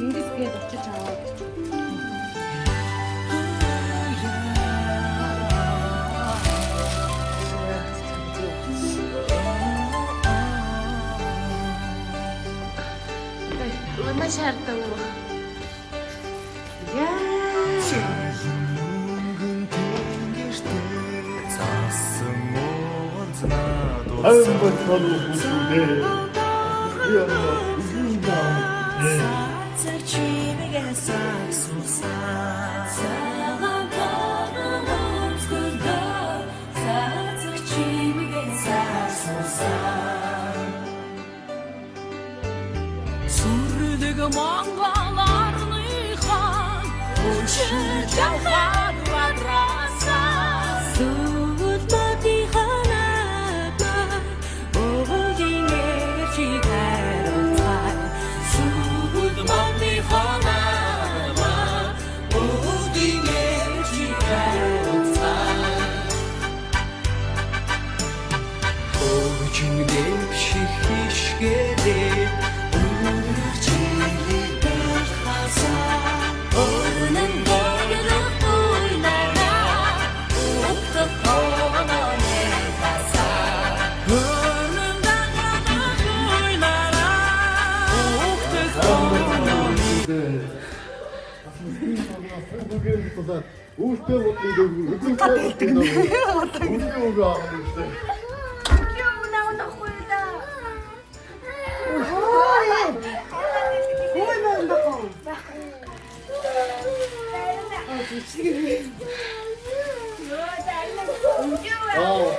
Тэнгисгээд очиж аваад гэж. Маш хардаг уу? Яа. Айбат халуусуде. Яна үзүнда. Цачимигэ саксуса. Цагаан тоногсгода. Цачимигэ саксуса. Сүрдэг монголарныхан өчир жахад вадраса. Уште вот иду.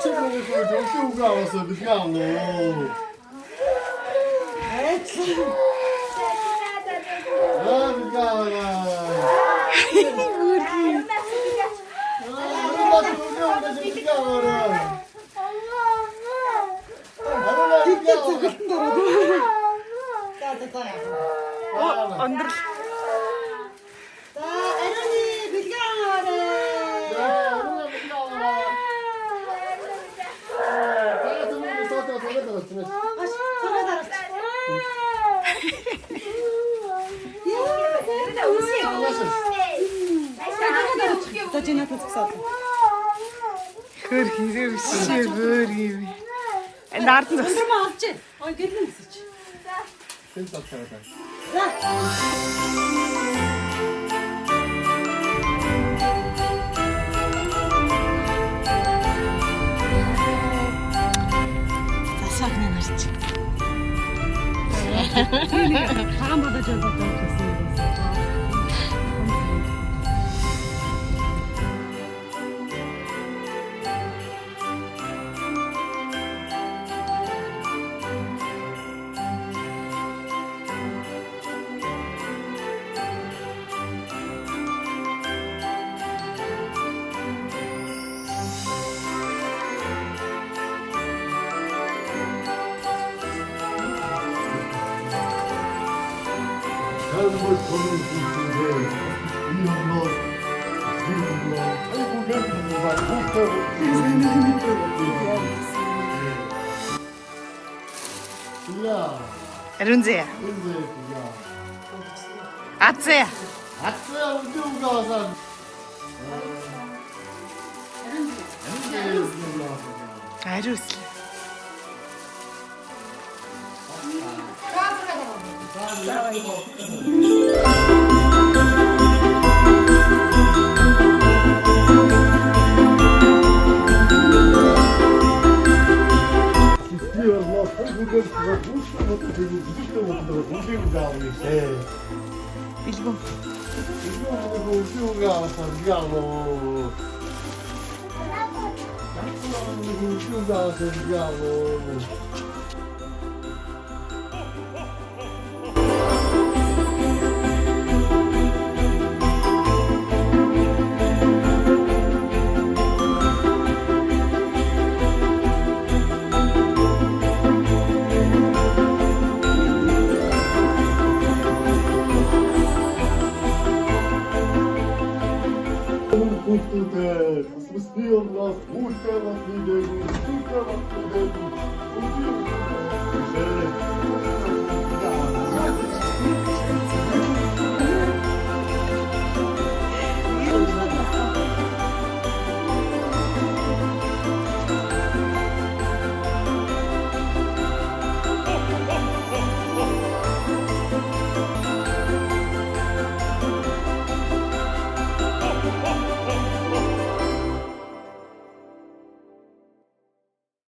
친구들 정신우가 왔어. 미안해. 미안해. Өндөр. За, ариуны бэлгэн аваарай. Хөр хэрэг шээ хөр юм. Нард нь Өндрөмөө авч. Ой, гэлэн гэсэж. засагны нарч. Хаан бодож байсан юм. Рунзе. Атзе. 아트야 우주가 와서. Ариус. Билгүн. 우주가 와서 미안해. 우주가 와서 미안해.